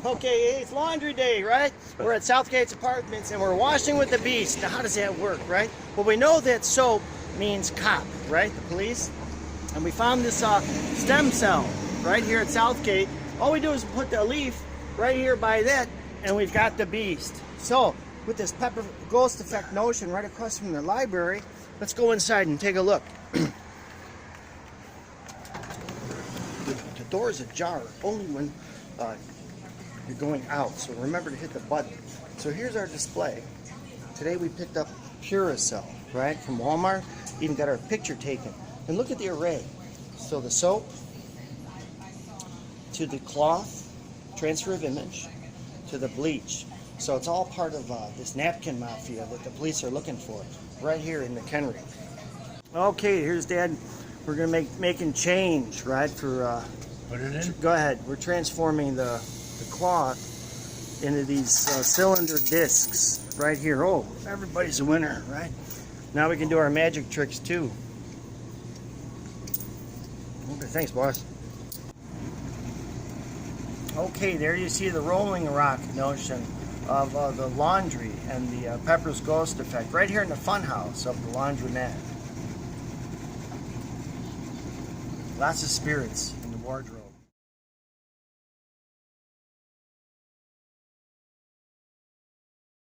Okay, it's laundry day, right? We're at Southgate's Apartments and we're washing with the beast. Now, how does that work, right? Well, we know that soap means cop, right? The police. And we found this stem cell right here at Southgate. All we do is put the leaf right here by that, and we've got the beast. So, with this pepper ghost effect notion right across from the library, let's go inside and take a look. The door is ajar only when you're going out, so remember to hit the button. So here's our display. Today we picked up Puracell, right, from Walmart. Even got our picture taken. And look at the array. So the soap, to the cloth, transfer of image, to the bleach. So it's all part of this napkin mafia that the police are looking for, right here in McHenry. Okay, here's Dad. We're gonna making change, right? For put it in. Go ahead. We're transforming the cloth into these cylinder discs right here. Oh, everybody's a winner, right? Now we can do our magic tricks too. Okay, thanks, boss. Okay, there you see the Rolling Rock notion of the laundry and the Pepper's Ghost effect right here in the fun house of the laundromat. Lots of spirits in the wardrobe.